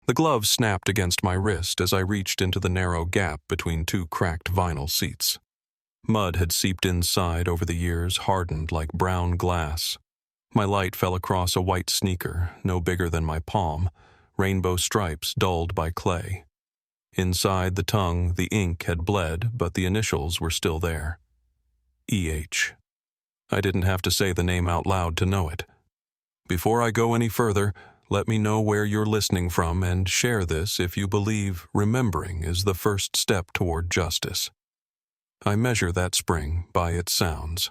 The glove snapped against my wrist as I reached into the narrow gap between two cracked vinyl seats. Mud had seeped inside over the years, hardened like brown glass. My light fell across a white sneaker, no bigger than my palm, rainbow stripes dulled by clay. Inside the tongue, the ink had bled, but the initials were still there. E.H. I didn't have to say the name out loud to know it. Before I go any further, let me know where you're listening from and share this if you believe remembering is the first step toward justice. I measure that spring by its sounds.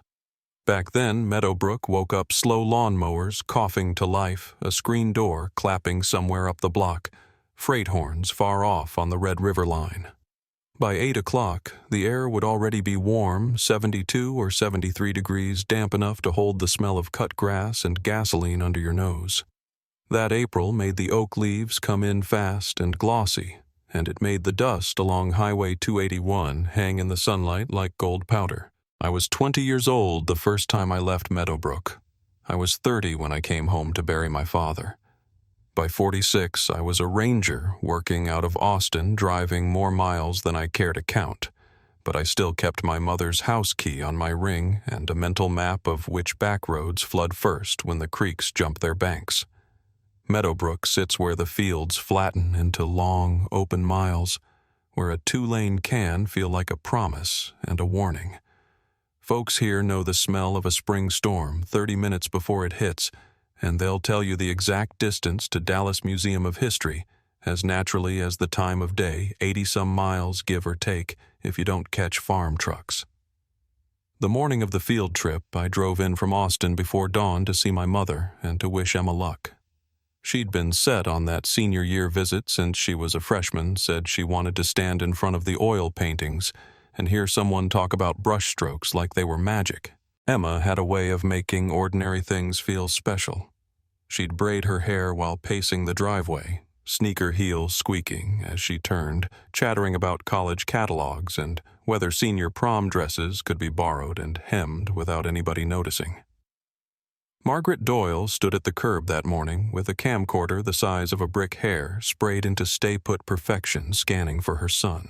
Back then, Meadowbrook woke up slow lawnmowers coughing to life, a screen door clapping somewhere up the block, freight horns far off on the Red River line. By 8 o'clock, the air would already be warm, 72 or 73 degrees, damp enough to hold the smell of cut grass and gasoline under your nose. That April made the oak leaves come in fast and glossy, and it made the dust along Highway 281 hang in the sunlight like gold powder. I was 20 years old the first time I left Meadowbrook. I was 30 when I came home to bury my father. By 46, I was a ranger working out of Austin, driving more miles than I care to count, but I still kept my mother's house key on my ring and a mental map of which back roads flood first when the creeks jump their banks. Meadowbrook sits where the fields flatten into long, open miles, where a two-lane can feel like a promise and a warning. Folks here know the smell of a spring storm 30 minutes before it hits, and they'll tell you the exact distance to Dallas Museum of History, as naturally as the time of day, 80-some miles give or take, if you don't catch farm trucks. The morning of the field trip, I drove in from Austin before dawn to see my mother and to wish Emma luck. She'd been set on that senior year visit since she was a freshman, said she wanted to stand in front of the oil paintings and hear someone talk about brushstrokes like they were magic. Emma had a way of making ordinary things feel special. She'd braid her hair while pacing the driveway, sneaker heels squeaking as she turned, chattering about college catalogs and whether senior prom dresses could be borrowed and hemmed without anybody noticing. Margaret Doyle stood at the curb that morning with a camcorder the size of a brick hair sprayed into stay-put perfection, scanning for her son.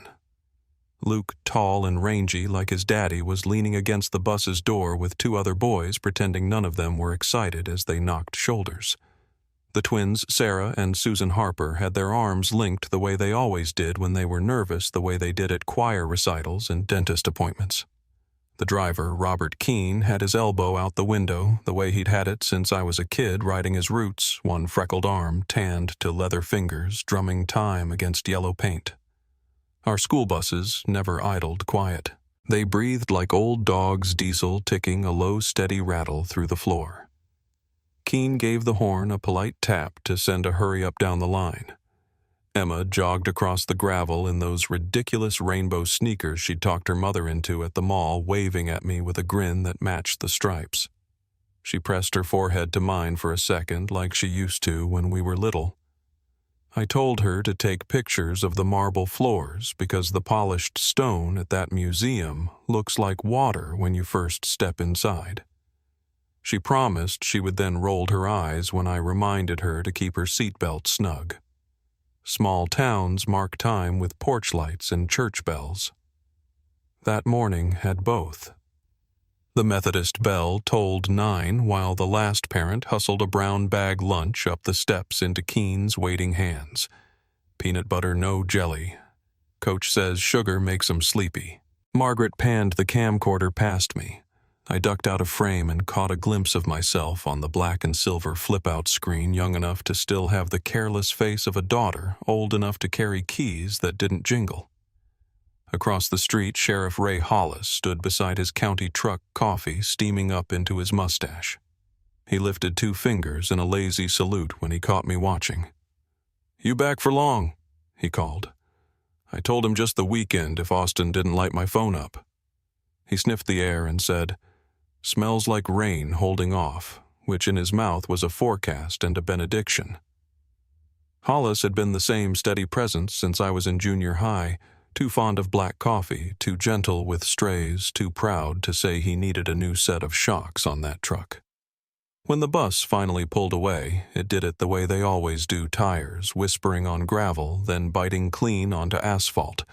Luke, tall and rangy like his daddy, was leaning against the bus's door with two other boys, pretending none of them were excited as they knocked shoulders. The twins, Sarah and Susan Harper, had their arms linked the way they always did when they were nervous, the way they did at choir recitals and dentist appointments. The driver, Robert Keene, had his elbow out the window, the way he'd had it since I was a kid, riding his roots, one freckled arm tanned to leather fingers, drumming time against yellow paint. Our school buses never idled quiet. They breathed like old dogs, diesel ticking a low, steady rattle through the floor. Keene gave the horn a polite tap to send a hurry up down the line. Emma jogged across the gravel in those ridiculous rainbow sneakers she'd talked her mother into at the mall, waving at me with a grin that matched the stripes. She pressed her forehead to mine for a second like she used to when we were little. I told her to take pictures of the marble floors because the polished stone at that museum looks like water when you first step inside. She promised she would then roll her eyes when I reminded her to keep her seatbelt snug. Small towns mark time with porch lights and church bells. That morning had both. The Methodist bell tolled 9 while the last parent hustled a brown bag lunch up the steps into Keene's waiting hands. Peanut butter, no jelly. Coach says sugar makes 'em sleepy. Margaret panned the camcorder past me. I ducked out of frame and caught a glimpse of myself on the black and silver flip-out screen, young enough to still have the careless face of a daughter, old enough to carry keys that didn't jingle. Across the street, Sheriff Ray Hollis stood beside his county truck, coffee steaming up into his mustache. He lifted 2 fingers in a lazy salute when he caught me watching. "You back for long?" he called. I told him just the weekend if Austin didn't light my phone up. He sniffed the air and said, "Smells like rain holding off," which in his mouth was a forecast and a benediction. Hollis had been the same steady presence since I was in junior high, too fond of black coffee, too gentle with strays, too proud to say he needed a new set of shocks on that truck. When the bus finally pulled away, it did it the way they always do tires, whispering on gravel, then biting clean onto asphalt,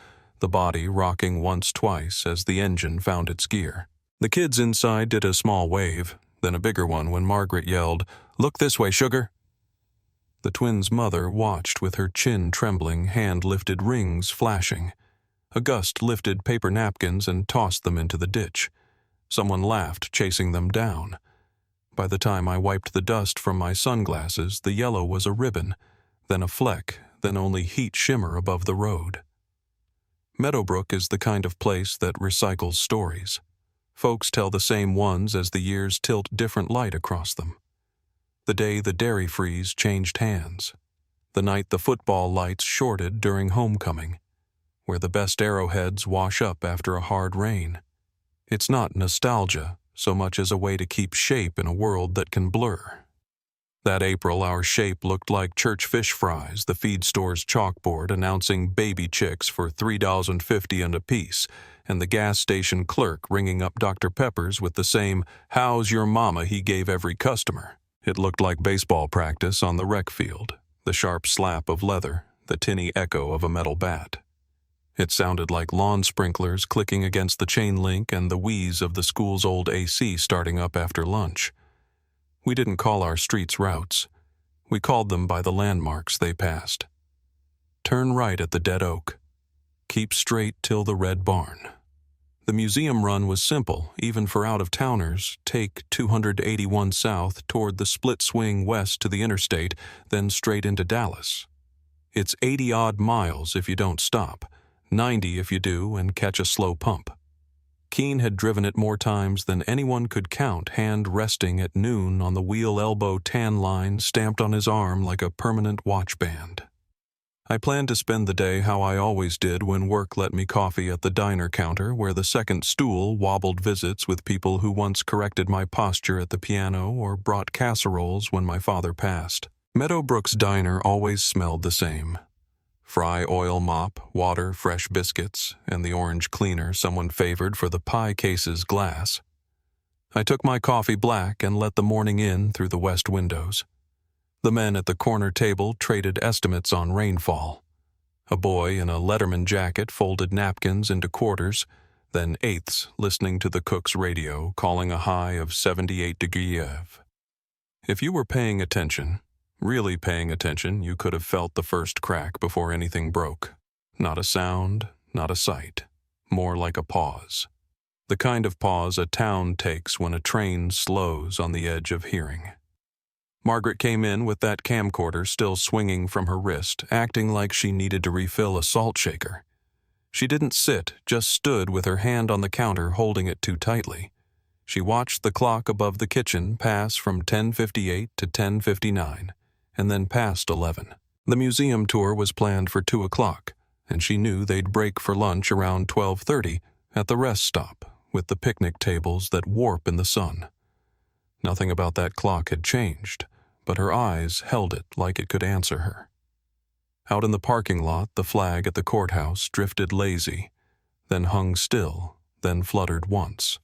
the body rocking once-twice as the engine found its gear. The kids inside did a small wave, then a bigger one when Margaret yelled, "Look this way, sugar!" The twins' mother watched with her chin trembling, hand-lifted rings flashing. A gust lifted paper napkins and tossed them into the ditch. Someone laughed, chasing them down. By the time I wiped the dust from my sunglasses, the yellow was a ribbon, then a fleck, then only heat shimmer above the road. Meadowbrook is the kind of place that recycles stories. Folks tell the same ones as the years tilt different light across them. The day the dairy freeze changed hands. The night the football lights shorted during homecoming. Where the best arrowheads wash up after a hard rain. It's not nostalgia so much as a way to keep shape in a world that can blur. That April, our shape looked like church fish fries, the feed store's chalkboard announcing baby chicks for $3.50 and a piece, and the gas station clerk ringing up Dr. Pepper's with the same "How's your mama" he gave every customer. It looked like baseball practice on the rec field, the sharp slap of leather, the tinny echo of a metal bat. It sounded like lawn sprinklers clicking against the chain link and the wheeze of the school's old AC starting up after lunch. We didn't call our streets routes. We called them by the landmarks they passed. Turn right at the dead oak. Keep straight till the red barn. The museum run was simple, even for out-of-towners. Take 281 south toward the split swing west to the interstate, then straight into Dallas. It's 80-odd miles if you don't stop. 90 if you do and catch a slow pump. Keene had driven it more times than anyone could count, hand resting at noon on the wheel elbow tan line stamped on his arm like a permanent watch band. I planned to spend the day how I always did when work let me coffee at the diner counter where the second stool wobbled visits with people who once corrected my posture at the piano or brought casseroles when my father passed. Meadowbrook's diner always smelled the same. Fry oil mop, water, fresh biscuits, and the orange cleaner someone favored for the pie case's glass. I took my coffee black and let the morning in through the west windows. The men at the corner table traded estimates on rainfall. A boy in a Letterman jacket folded napkins into quarters, then eighths listening to the cook's radio calling a high of 78 degrees. If you were paying attention, really paying attention, you could have felt the first crack before anything broke. Not a sound, not a sight. More like a pause. The kind of pause a town takes when a train slows on the edge of hearing. Margaret came in with that camcorder still swinging from her wrist, acting like she needed to refill a salt shaker. She didn't sit, just stood with her hand on the counter holding it too tightly. She watched the clock above the kitchen pass from 10:58 to 10:59. And then past 11. The museum tour was planned for 2 o'clock, and she knew they'd break for lunch around 12:30 at the rest stop with the picnic tables that warp in the sun. Nothing about that clock had changed, but her eyes held it like it could answer her. Out in the parking lot, the flag at the courthouse drifted lazy, then hung still, then fluttered once.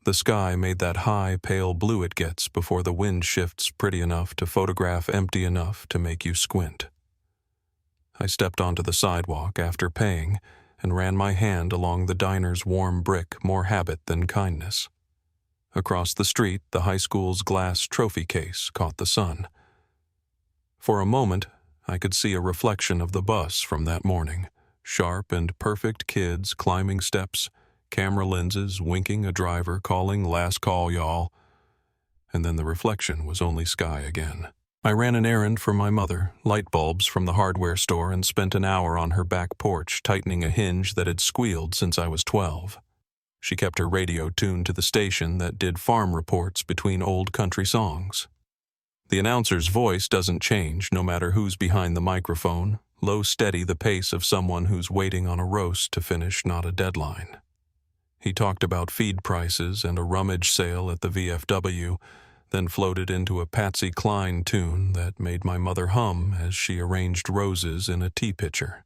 The sky made that high, pale blue it gets before the wind shifts pretty enough to photograph empty enough to make you squint. I stepped onto the sidewalk after paying and ran my hand along the diner's warm brick, more habit than kindness. Across the street, the high school's glass trophy case caught the sun. For a moment, I could see a reflection of the bus from that morning, sharp and perfect kids climbing steps, camera lenses winking a driver calling "last call, y'all." And then the reflection was only sky again. I ran an errand for my mother, light bulbs from the hardware store, and spent an hour on her back porch tightening a hinge that had squealed since I was 12. She kept her radio tuned to the station that did farm reports between old country songs. The announcer's voice doesn't change no matter who's behind the microphone, low steady the pace of someone who's waiting on a roast to finish, not a deadline. He talked about feed prices and a rummage sale at the VFW, then floated into a Patsy Cline tune that made my mother hum as she arranged roses in a tea pitcher.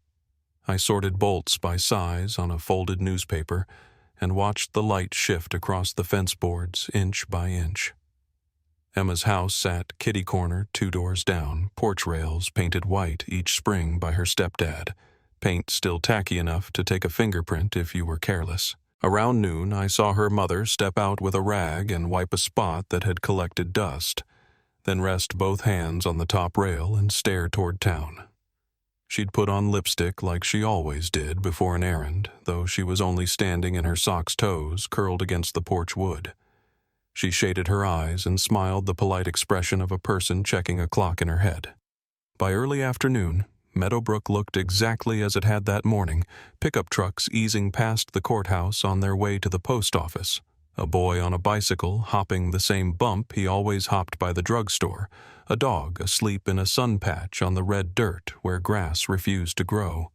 I sorted bolts by size on a folded newspaper and watched the light shift across the fence boards inch by inch. Emma's house sat kitty corner 2 doors down, porch rails painted white each spring by her stepdad, paint still tacky enough to take a fingerprint if you were careless. Around noon, I saw her mother step out with a rag and wipe a spot that had collected dust, then rest both hands on the top rail and stare toward town. She'd put on lipstick like she always did before an errand, though she was only standing in her socks' toes curled against the porch wood. She shaded her eyes and smiled the polite expression of a person checking a clock in her head. By early afternoon, Meadowbrook looked exactly as it had that morning, pickup trucks easing past the courthouse on their way to the post office, a boy on a bicycle hopping the same bump he always hopped by the drugstore, a dog asleep in a sun patch on the red dirt where grass refused to grow.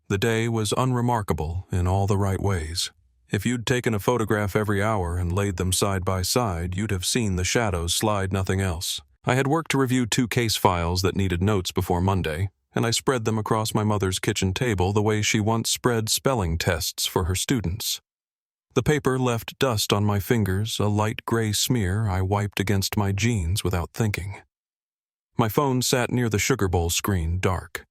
The day was unremarkable in all the right ways. If you'd taken a photograph every hour and laid them side by side, you'd have seen the shadows slide, nothing else. I had work to review 2 case files that needed notes before Monday, and I spread them across my mother's kitchen table the way she once spread spelling tests for her students. The paper left dust on my fingers, a light gray smear I wiped against my jeans without thinking. My phone sat near the sugar bowl screen, dark.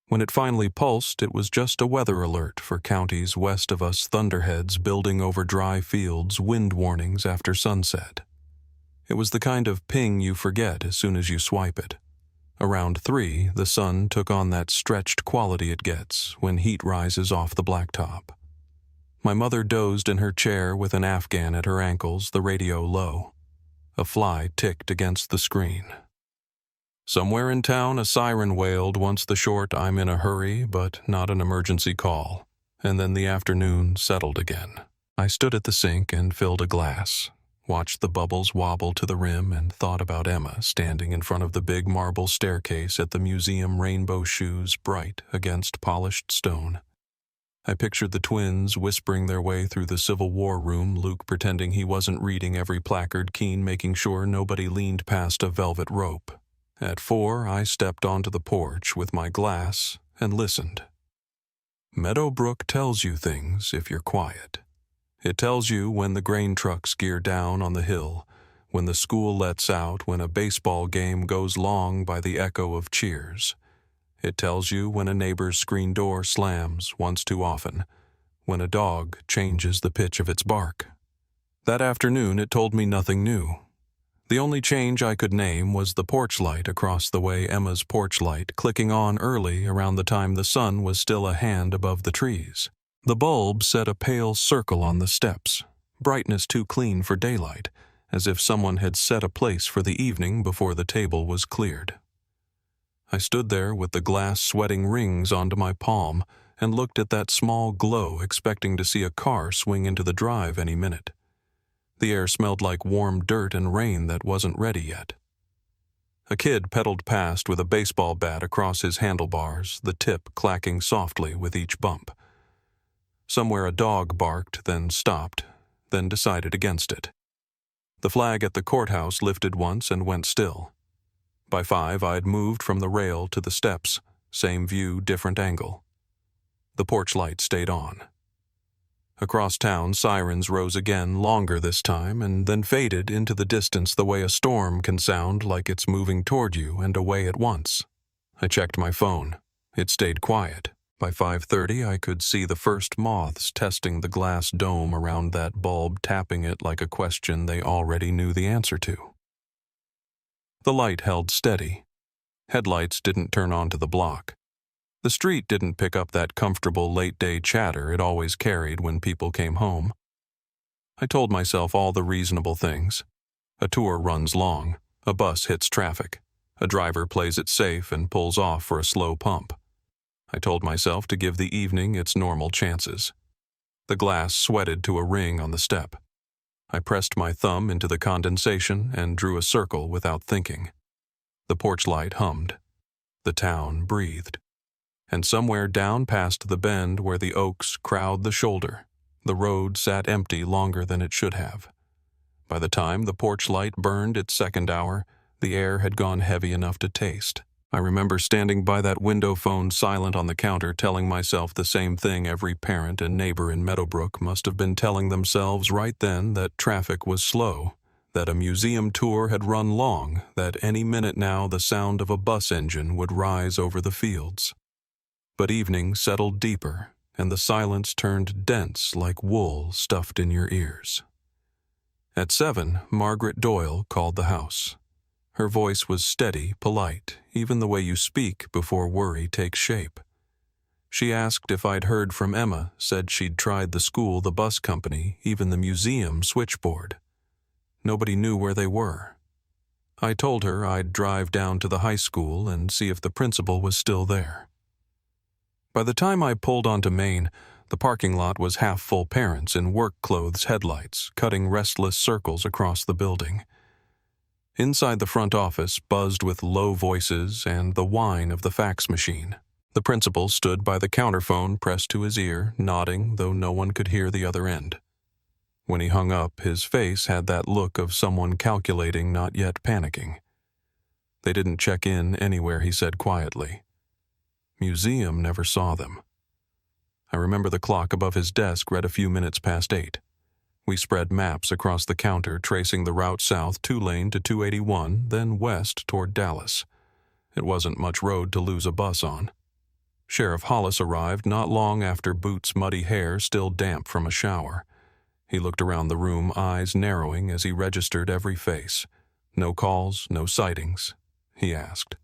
When it finally pulsed, it was just a weather alert for counties west of us, thunderheads building over dry fields, wind warnings after sunset. It was the kind of ping you forget as soon as you swipe it. Around 3, the sun took on that stretched quality it gets when heat rises off the blacktop. My mother dozed in her chair with an Afghan at her ankles, the radio low. A fly ticked against the screen. Somewhere in town, a siren wailed once the short "I'm in a hurry, but not an emergency call," and then the afternoon settled again. I stood at the sink and filled a glass, watched the bubbles wobble to the rim, and thought about Emma standing in front of the big marble staircase at the museum, rainbow shoes bright against polished stone. I pictured the twins whispering their way through the Civil War room, Luke pretending he wasn't reading every placard, Keen making sure nobody leaned past a velvet rope. At 4, I stepped onto the porch with my glass and listened. Meadowbrook tells you things if you're quiet. It tells you when the grain trucks gear down on the hill, when the school lets out, when a baseball game goes long by the echo of cheers. It tells you when a neighbor's screen door slams once too often, when a dog changes the pitch of its bark. That afternoon it told me nothing new. The only change I could name was the porch light across the way, Emma's porch light clicking on early around the time the sun was still a hand above the trees. The bulb set a pale circle on the steps, brightness too clean for daylight, as if someone had set a place for the evening before the table was cleared. I stood there with the glass sweating rings onto my palm and looked at that small glow, expecting to see a car swing into the drive any minute. The air smelled like warm dirt and rain that wasn't ready yet. A kid pedaled past with a baseball bat across his handlebars, the tip clacking softly with each bump. Somewhere a dog barked, then stopped, then decided against it. The flag at the courthouse lifted once and went still. By 5, I'd moved from the rail to the steps, same view, different angle. The porch light stayed on. Across town, sirens rose again, longer this time, and then faded into the distance the way a storm can sound, like it's moving toward you and away at once. I checked my phone. It stayed quiet. By 5:30, I could see the first moths testing the glass dome around that bulb, tapping it like a question they already knew the answer to. The light held steady. Headlights didn't turn onto the block. The street didn't pick up that comfortable late-day chatter it always carried when people came home. I told myself all the reasonable things. A tour runs long. A bus hits traffic. A driver plays it safe and pulls off for a slow pump. I told myself to give the evening its normal chances. The glass sweated to a ring on the step. I pressed my thumb into the condensation and drew a circle without thinking. The porch light hummed. The town breathed. And somewhere down past the bend where the oaks crowd the shoulder, the road sat empty longer than it should have. By the time the porch light burned its second hour, the air had gone heavy enough to taste. I remember standing by that window phone silent on the counter, telling myself the same thing every parent and neighbor in Meadowbrook must have been telling themselves right then, that traffic was slow, that a museum tour had run long, that any minute now the sound of a bus engine would rise over the fields. But evening settled deeper, and the silence turned dense like wool stuffed in your ears. At 7, Margaret Doyle called the house. Her voice was steady, polite, even the way you speak before worry takes shape. She asked if I'd heard from Emma, said she'd tried the school, the bus company, even the museum switchboard. Nobody knew where they were. I told her I'd drive down to the high school and see if the principal was still there. By the time I pulled onto Main, the parking lot was half full parents in work clothes headlights, cutting restless circles across the building. Inside the front office buzzed with low voices and the whine of the fax machine. The principal stood by the counterphone pressed to his ear, nodding, though no one could hear the other end. When he hung up, his face had that look of someone calculating, not yet panicking. They didn't check in anywhere, he said quietly. Museum never saw them. I remember the clock above his desk read a few minutes past 8. We spread maps across the counter, tracing the route south 2-lane to 281, then west toward Dallas. It wasn't much road to lose a bus on. Sheriff Hollis arrived not long after Boots' muddy hair still damp from a shower. He looked around the room, eyes narrowing as he registered every face. No calls, no sightings, he asked.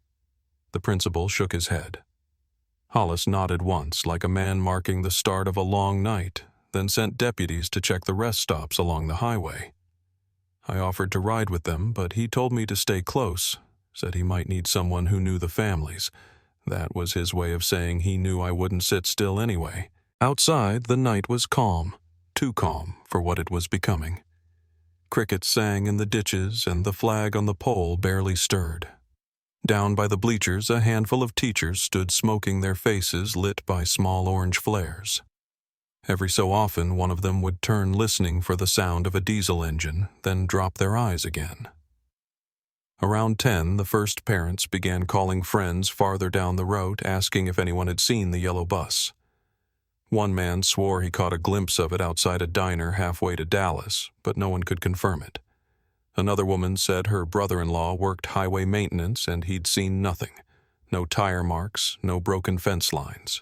The principal shook his head. Hollis nodded once, like a man marking the start of a long night, then sent deputies to check the rest stops along the highway. I offered to ride with them, but he told me to stay close, said he might need someone who knew the families. That was his way of saying he knew I wouldn't sit still anyway. Outside, the night was calm, too calm for what it was becoming. Crickets sang in the ditches, and the flag on the pole barely stirred. Down by the bleachers, a handful of teachers stood smoking, their faces lit by small orange flares. Every so often, one of them would turn listening for the sound of a diesel engine, then drop their eyes again. Around 10, the first parents began calling friends farther down the road, asking if anyone had seen the yellow bus. One man swore he caught a glimpse of it outside a diner halfway to Dallas, but no one could confirm it. Another woman said her brother-in-law worked highway maintenance and he'd seen nothing. No tire marks, no broken fence lines.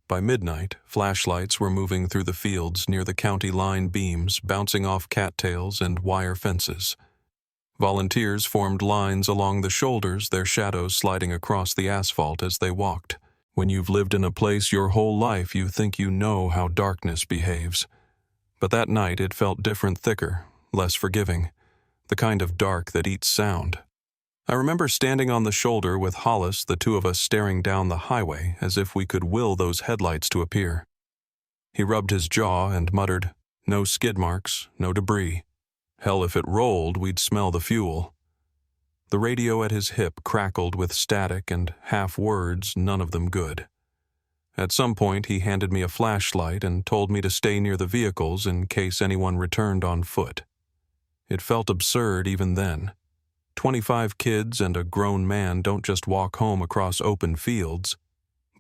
By midnight, flashlights were moving through the fields near the county line beams, bouncing off cattails and wire fences. Volunteers formed lines along the shoulders, their shadows sliding across the asphalt as they walked. When you've lived in a place your whole life, you think you know how darkness behaves. But that night it felt different, thicker, less forgiving. The kind of dark that eats sound. I remember standing on the shoulder with Hollis, the two of us staring down the highway as if we could will those headlights to appear. He rubbed his jaw and muttered, "No skid marks, no debris. Hell, if it rolled, we'd smell the fuel." The radio at his hip crackled with static and half words, none of them good. At some point, he handed me a flashlight and told me to stay near the vehicles in case anyone returned on foot. It felt absurd even then. 25 kids and a grown man don't just walk home across open fields,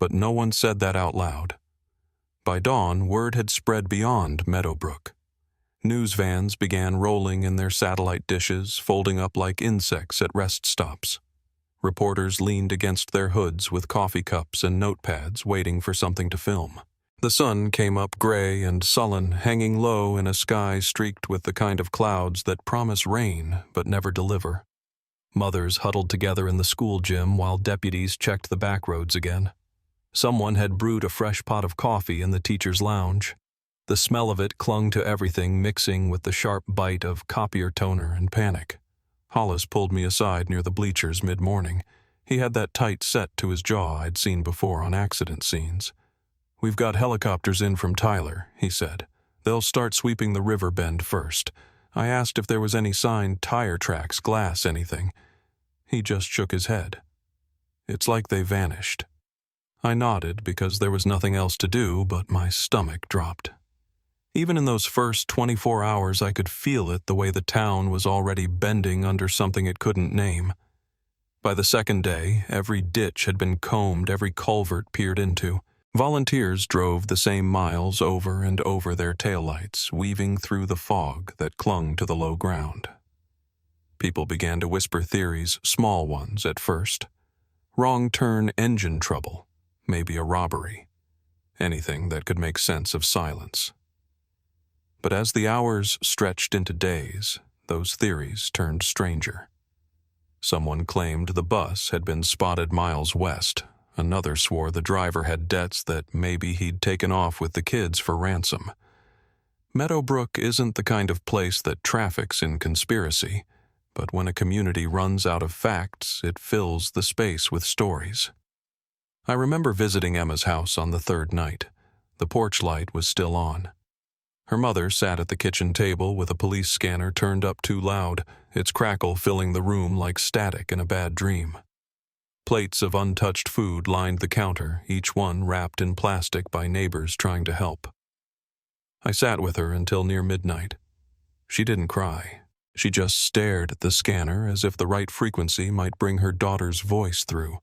but no one said that out loud. By dawn, word had spread beyond Meadowbrook. News vans began rolling in their satellite dishes, folding up like insects at rest stops. Reporters leaned against their hoods with coffee cups and notepads, waiting for something to film. The sun came up gray and sullen, hanging low in a sky streaked with the kind of clouds that promise rain but never deliver. Mothers huddled together in the school gym while deputies checked the back roads again. Someone had brewed a fresh pot of coffee in the teacher's lounge. The smell of it clung to everything, mixing with the sharp bite of copier toner and panic. Hollis pulled me aside near the bleachers mid-morning. He had that tight set to his jaw I'd seen before on accident scenes. "We've got helicopters in from Tyler," he said. "They'll start sweeping the river bend first. I asked if there was any sign, tire tracks, glass, anything. He just shook his head. It's like they vanished." I nodded because there was nothing else to do, but my stomach dropped. Even in those first 24 hours, I could feel it, the way the town was already bending under something it couldn't name. By the second day, every ditch had been combed, every culvert peered into. Volunteers drove the same miles over and over their taillights, weaving through the fog that clung to the low ground. People began to whisper theories, small ones at first. Wrong turn engine trouble, maybe a robbery. Anything that could make sense of silence. But as the hours stretched into days, those theories turned stranger. Someone claimed the bus had been spotted miles west. Another swore the driver had debts that maybe he'd taken off with the kids for ransom. Meadowbrook isn't the kind of place that traffics in conspiracy, but when a community runs out of facts, it fills the space with stories. I remember visiting Emma's house on the third night. The porch light was still on. Her mother sat at the kitchen table with a police scanner turned up too loud, its crackle filling the room like static in a bad dream. Plates of untouched food lined the counter, each one wrapped in plastic by neighbors trying to help. I sat with her until near midnight. She didn't cry. She just stared at the scanner as if the right frequency might bring her daughter's voice through.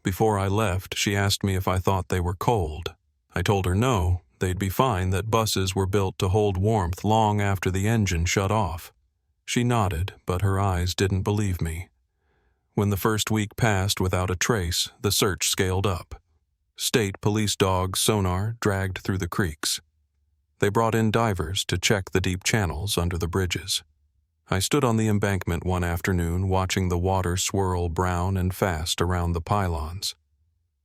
Before I left, she asked me if I thought they were cold. I told her no, they'd be fine, that buses were built to hold warmth long after the engine shut off. She nodded, but her eyes didn't believe me. When the first week passed without a trace, the search scaled up. State police dogs' sonar dragged through the creeks. They brought in divers to check the deep channels under the bridges. I stood on the embankment one afternoon watching the water swirl brown and fast around the pylons.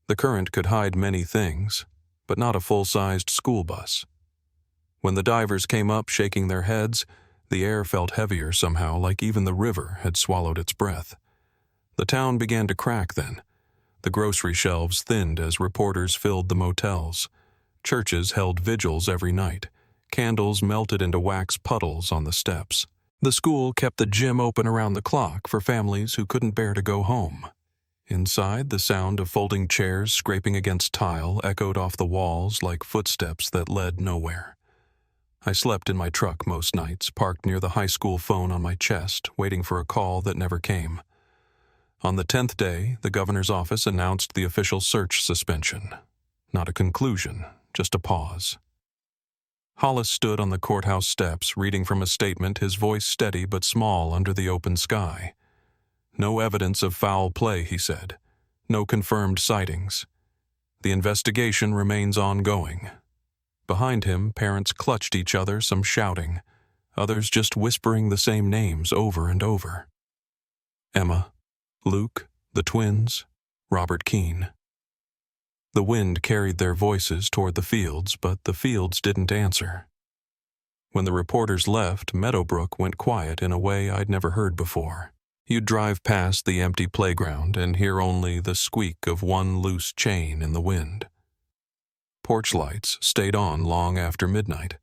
The current could hide many things, but not a full-sized school bus. When the divers came up shaking their heads, the air felt heavier somehow, like even the river had swallowed its breath. The town began to crack then. The grocery shelves thinned as reporters filled the motels. Churches held vigils every night. Candles melted into wax puddles on the steps. The school kept the gym open around the clock for families who couldn't bear to go home. Inside, the sound of folding chairs scraping against tile echoed off the walls like footsteps that led nowhere. I slept in my truck most nights, parked near the high school phone on my chest, waiting for a call that never came. On the 10th day, the governor's office announced the official search suspension. Not a conclusion, just a pause. Hollis stood on the courthouse steps, reading from a statement, his voice steady but small under the open sky. No evidence of foul play, he said. No confirmed sightings. The investigation remains ongoing. Behind him, parents clutched each other, some shouting, others just whispering the same names over and over. Emma, Luke, the twins, Robert Keene. The wind carried their voices toward the fields, but the fields didn't answer. When the reporters left, Meadowbrook went quiet in a way I'd never heard before. You'd drive past the empty playground and hear only the squeak of one loose chain in the wind. Porch lights stayed on long after midnight.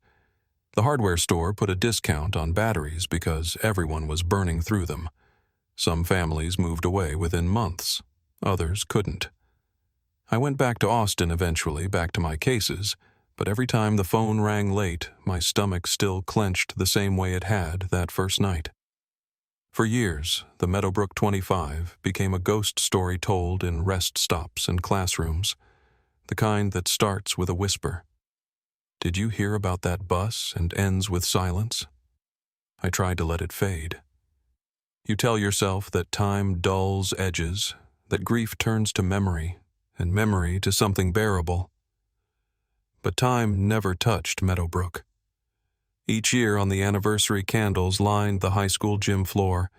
The hardware store put a discount on batteries because everyone was burning through them. Some families moved away within months. Others couldn't. I went back to Austin eventually, back to my cases, but every time the phone rang late, my stomach still clenched the same way it had that first night. For years, the Meadowbrook 25 became a ghost story told in rest stops and classrooms, the kind that starts with a whisper. Did you hear about that bus and ends with silence? I tried to let it fade. You tell yourself that time dulls edges, that grief turns to memory, and memory to something bearable. But time never touched Meadowbrook. Each year on the anniversary candles lined the high school gym floor,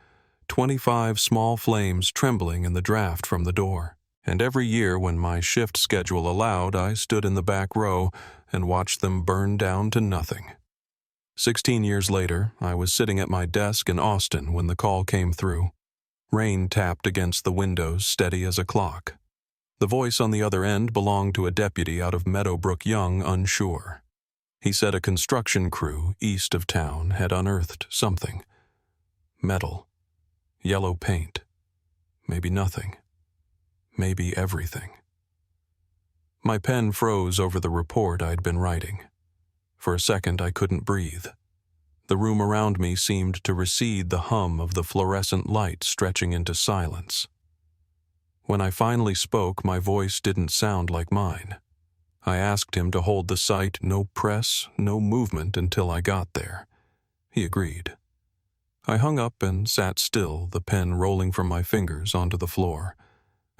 25 small flames trembling in the draft from the door. And every year when my shift schedule allowed, I stood in the back row and watched them burn down to nothing. 16 years later, I was sitting at my desk in Austin when the call came through. Rain tapped against the windows, steady as a clock. The voice on the other end belonged to a deputy out of Meadowbrook Young, unsure. He said a construction crew east of town had unearthed something. Metal. Yellow paint. Maybe nothing. Maybe everything. My pen froze over the report I'd been writing. For a second, I couldn't breathe. The room around me seemed to recede, the hum of the fluorescent light stretching into silence. When I finally spoke, my voice didn't sound like mine. I asked him to hold the site, no press, no movement until I got there. He agreed. I hung up and sat still, the pen rolling from my fingers onto the floor.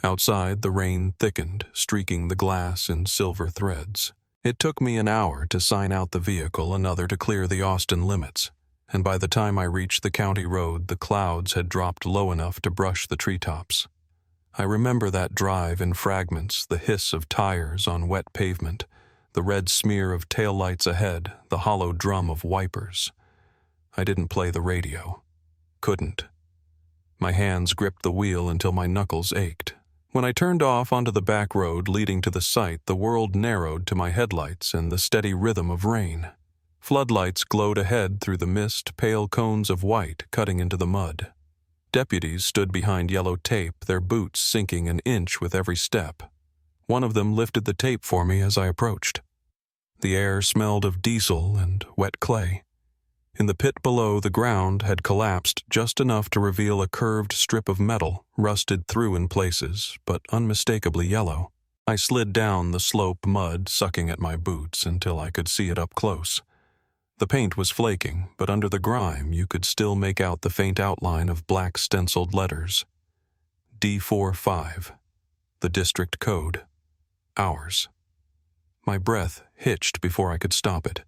Outside, the rain thickened, streaking the glass in silver threads. It took me an hour to sign out the vehicle, another to clear the Austin limits, and by the time I reached the county road, the clouds had dropped low enough to brush the treetops. I remember that drive in fragments, the hiss of tires on wet pavement, the red smear of taillights ahead, the hollow drum of wipers. I didn't play the radio. Couldn't. My hands gripped the wheel until my knuckles ached. When I turned off onto the back road leading to the site, the world narrowed to my headlights and the steady rhythm of rain. Floodlights glowed ahead through the mist, pale cones of white cutting into the mud. Deputies stood behind yellow tape, their boots sinking an inch with every step. One of them lifted the tape for me as I approached. The air smelled of diesel and wet clay. In the pit below, the ground had collapsed just enough to reveal a curved strip of metal, rusted through in places, but unmistakably yellow. I slid down the slope, mud sucking at my boots until I could see it up close. The paint was flaking, but under the grime you could still make out the faint outline of black stenciled letters. D45. The district code. Ours. My breath hitched before I could stop it.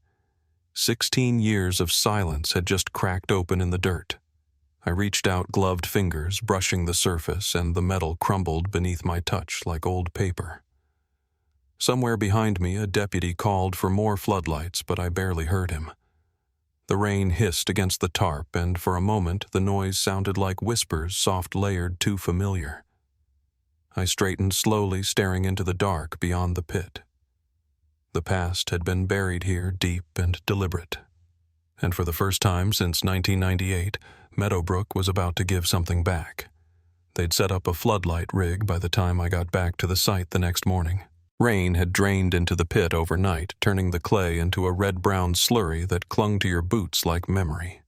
16 years of silence had just cracked open in the dirt. I reached out gloved fingers, brushing the surface, and the metal crumbled beneath my touch like old paper. Somewhere behind me, a deputy called for more floodlights, but I barely heard him. The rain hissed against the tarp, and for a moment the noise sounded like whispers, soft-layered, too familiar. I straightened slowly, staring into the dark beyond the pit. The past had been buried here, deep and deliberate. And for the first time since 1998, Meadowbrook was about to give something back. They'd set up a floodlight rig by the time I got back to the site the next morning. Rain had drained into the pit overnight, turning the clay into a red-brown slurry that clung to your boots like memory.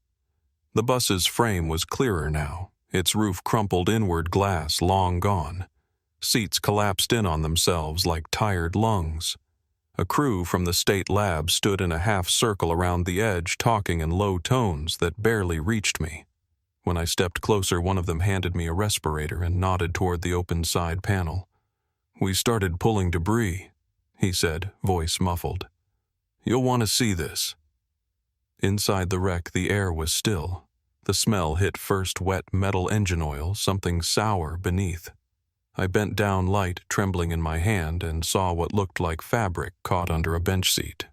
The bus's frame was clearer now, its roof crumpled inward, glass long gone. Seats collapsed in on themselves like tired lungs. A crew from the state lab stood in a half circle around the edge, talking in low tones that barely reached me. When I stepped closer, one of them handed me a respirator and nodded toward the open side panel. "We started pulling debris," he said, voice muffled. "You'll want to see this." Inside the wreck, the air was still. The smell hit first wet metal engine oil, something sour beneath. I bent down, light trembling in my hand, and saw what looked like fabric caught under a bench seat.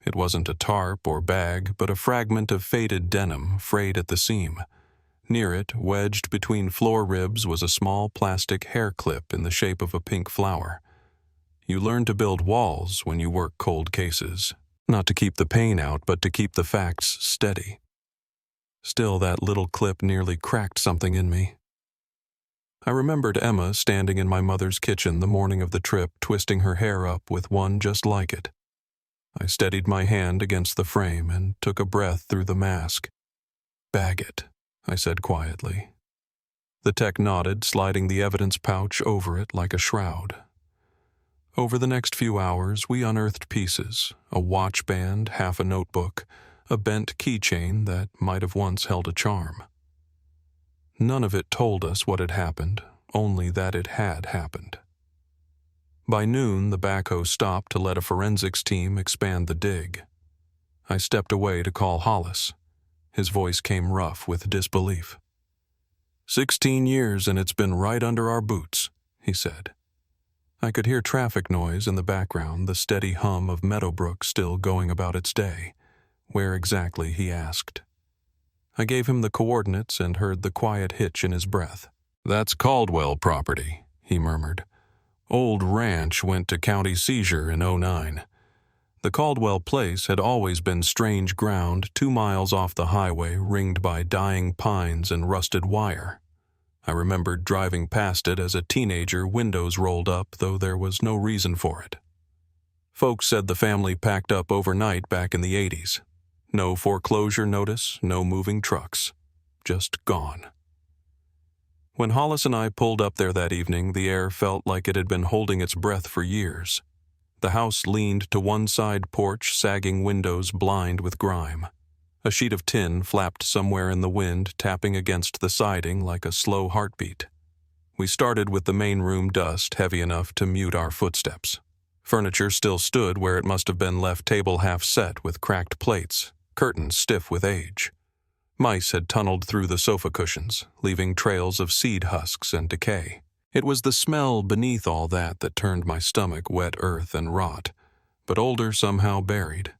It wasn't a tarp or bag, but a fragment of faded denim, frayed at the seam. Near it, wedged between floor ribs, was a small plastic hair clip in the shape of a pink flower. You learn to build walls when you work cold cases, not to keep the pain out, but to keep the facts steady. Still, that little clip nearly cracked something in me. I remembered Emma standing in my mother's kitchen the morning of the trip, twisting her hair up with one just like it. I steadied my hand against the frame and took a breath through the mask. "Bag it," I said quietly. The tech nodded, sliding the evidence pouch over it like a shroud. Over the next few hours, we unearthed pieces, a watch band, half a notebook, a bent keychain that might have once held a charm. None of it told us what had happened, only that it had happened. By noon, the backhoe stopped to let a forensics team expand the dig. I stepped away to call Hollis. His voice came rough with disbelief. 16 years and it's been right under our boots, he said. I could hear traffic noise in the background, the steady hum of Meadowbrook still going about its day. Where exactly, he asked. I gave him the coordinates and heard the quiet hitch in his breath. "That's Caldwell property," he murmured. "Old ranch went to county seizure in '09. The Caldwell place had always been strange ground 2 miles off the highway, ringed by dying pines and rusted wire. I remembered driving past it as a teenager, windows rolled up, though there was no reason for it. Folks said the family packed up overnight back in the '80s. No foreclosure notice, no moving trucks. Just gone. When Hollis and I pulled up there that evening, the air felt like it had been holding its breath for years. The house leaned to one side porch, sagging windows blind with grime. A sheet of tin flapped somewhere in the wind, tapping against the siding like a slow heartbeat. We started with the main room dust heavy enough to mute our footsteps. Furniture still stood where it must have been left, table half set with cracked plates, curtains stiff with age. Mice had tunneled through the sofa cushions, leaving trails of seed husks and decay. It was the smell beneath all that turned my stomach wet earth and rot, but older somehow buried.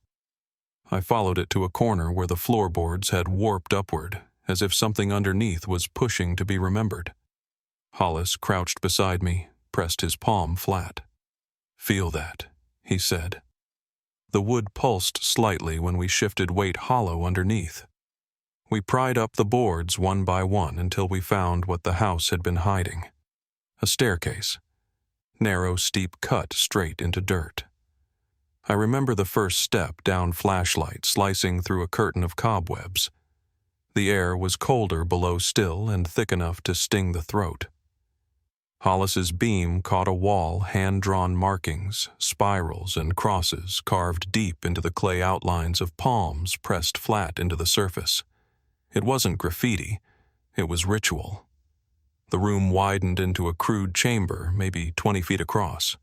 I followed it to a corner where the floorboards had warped upward, as if something underneath was pushing to be remembered. Hollis crouched beside me, pressed his palm flat. "Feel that," he said. The wood pulsed slightly when we shifted weight hollow underneath. We pried up the boards one by one until we found what the house had been hiding. A staircase. Narrow, steep cut straight into dirt. I remember the first step down, flashlight slicing through a curtain of cobwebs. The air was colder below still and thick enough to sting the throat. Hollis's beam caught a wall, hand-drawn markings, spirals and crosses carved deep into the clay outlines of palms pressed flat into the surface. It wasn't graffiti, it was ritual. The room widened into a crude chamber, maybe 20 feet across.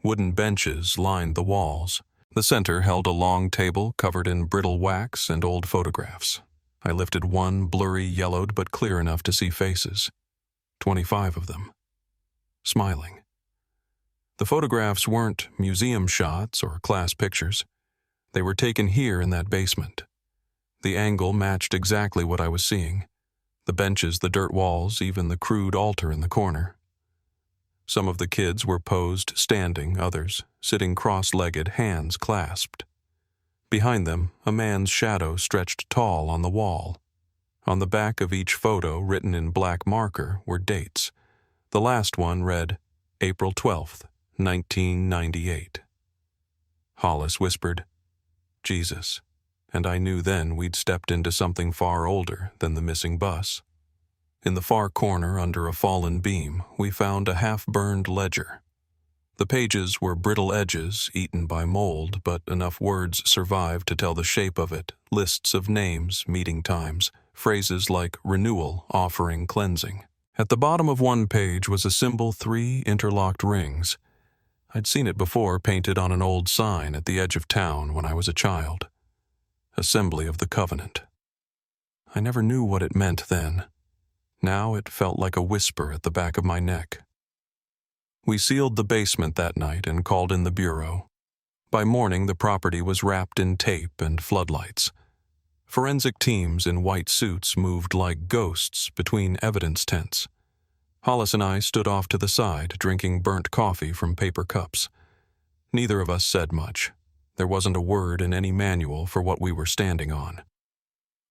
Wooden benches lined the walls. The center held a long table covered in brittle wax and old photographs. I lifted one, blurry, yellowed but clear enough to see faces. 25 of them. Smiling. The photographs weren't museum shots or class pictures. They were taken here in that basement. The angle matched exactly what I was seeing. The benches, the dirt walls, even the crude altar in the corner. Some of the kids were posed standing, others sitting cross-legged, hands clasped. Behind them, a man's shadow stretched tall on the wall. On the back of each photo, written in black marker, were dates. The last one read, April 12th, 1998. Hollis whispered, "Jesus," and I knew then we'd stepped into something far older than the missing bus. In the far corner, under a fallen beam, we found a half-burned ledger. The pages were brittle edges, eaten by mold, but enough words survived to tell the shape of it, lists of names, meeting times, phrases like renewal, offering, cleansing. At the bottom of one page was a symbol, 3 interlocked rings. I'd seen it before painted on an old sign at the edge of town when I was a child. Assembly of the Covenant. I never knew what it meant then. Now it felt like a whisper at the back of my neck. We sealed the basement that night and called in the bureau. By morning, the property was wrapped in tape and floodlights. Forensic teams in white suits moved like ghosts between evidence tents. Hollis and I stood off to the side, drinking burnt coffee from paper cups. Neither of us said much. There wasn't a word in any manual for what we were standing on.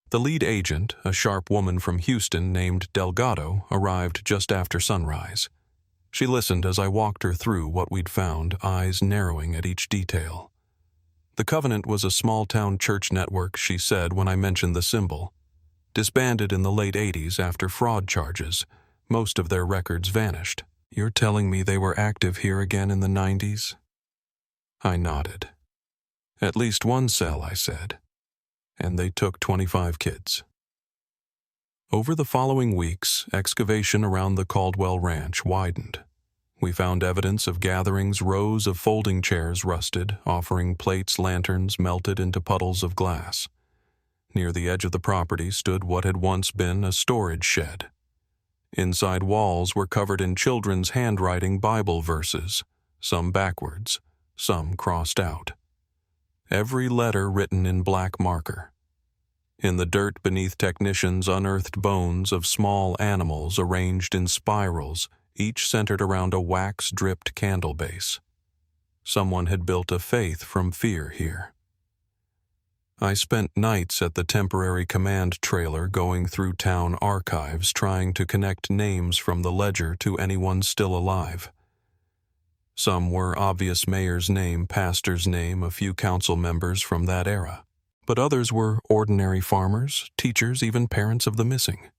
The lead agent, a sharp woman from Houston named Delgado, arrived just after sunrise. She listened as I walked her through what we'd found, eyes narrowing at each detail. The Covenant was a small-town church network, she said when I mentioned the symbol. Disbanded in the late 80s after fraud charges. Most of their records vanished. "You're telling me they were active here again in the 90s? I nodded. "At least one cell," I said. "And they took 25 kids." Over the following weeks, excavation around the Caldwell Ranch widened. We found evidence of gatherings, rows of folding chairs rusted, offering plates, lanterns melted into puddles of glass. Near the edge of the property stood what had once been a storage shed. Inside walls were covered in children's handwriting Bible verses, some backwards, some crossed out. Every letter written in black marker. In the dirt beneath technicians' unearthed bones of small animals arranged in spirals, each centered around a wax-dripped candle base. Someone had built a faith from fear here. I spent nights at the temporary command trailer going through town archives trying to connect names from the ledger to anyone still alive. Some were obvious mayor's name, pastor's name, a few council members from that era. But others were ordinary farmers, teachers, even parents of the missing.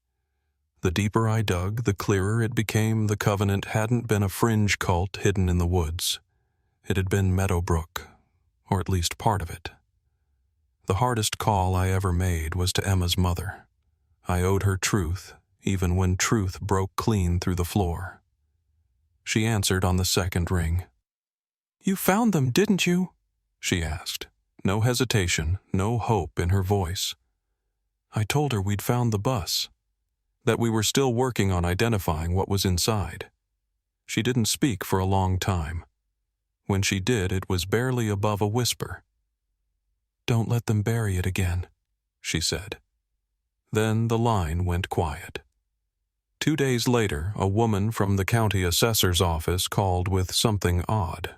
The deeper I dug, the clearer it became the Covenant hadn't been a fringe cult hidden in the woods. It had been Meadowbrook, or at least part of it. The hardest call I ever made was to Emma's mother. I owed her truth, even when truth broke clean through the floor. She answered on the second ring. "You found them, didn't you?" she asked. No hesitation, no hope in her voice. I told her we'd found the bus, that we were still working on identifying what was inside. She didn't speak for a long time. When she did, it was barely above a whisper. "Don't let them bury it again," she said. Then the line went quiet. 2 days later, a woman from the county assessor's office called with something odd.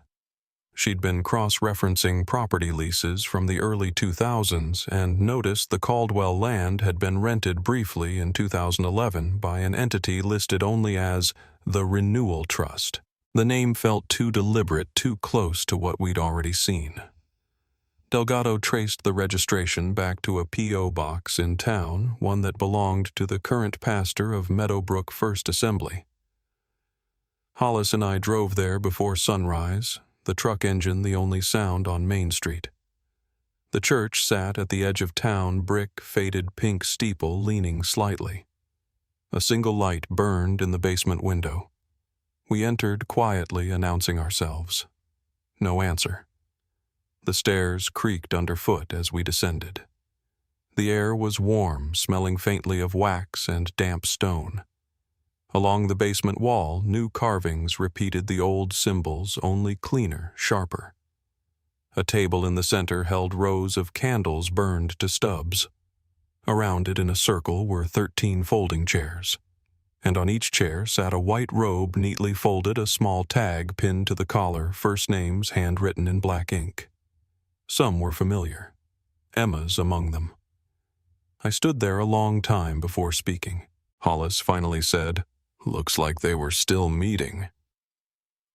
She'd been cross-referencing property leases from the early 2000s and noticed the Caldwell land had been rented briefly in 2011 by an entity listed only as the Renewal Trust. The name felt too deliberate, too close to what we'd already seen. Delgado traced the registration back to a P.O. box in town, one that belonged to the current pastor of Meadowbrook First Assembly. Hollis and I drove there before sunrise, the truck engine the only sound on Main Street. The church sat at the edge of town, brick, faded pink steeple leaning slightly. A single light burned in the basement window. We entered quietly, announcing ourselves. No answer. The stairs creaked underfoot as we descended. The air was warm, smelling faintly of wax and damp stone. Along the basement wall, new carvings repeated the old symbols, only cleaner, sharper. A table in the center held rows of candles burned to stubs. Around it in a circle were 13 folding chairs, and on each chair sat a white robe neatly folded, a small tag pinned to the collar, first names handwritten in black ink. Some were familiar. Emma's among them. I stood there a long time before speaking. Hollis finally said, "Looks like they were still meeting."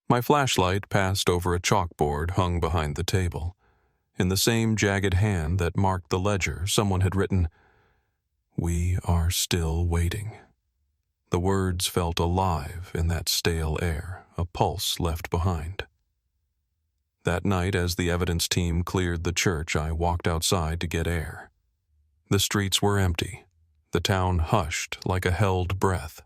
My flashlight passed over a chalkboard hung behind the table. In the same jagged hand that marked the ledger, someone had written, "We are still waiting." The words felt alive in that stale air, a pulse left behind. That night, as the evidence team cleared the church, I walked outside to get air. The streets were empty, the town hushed like a held breath.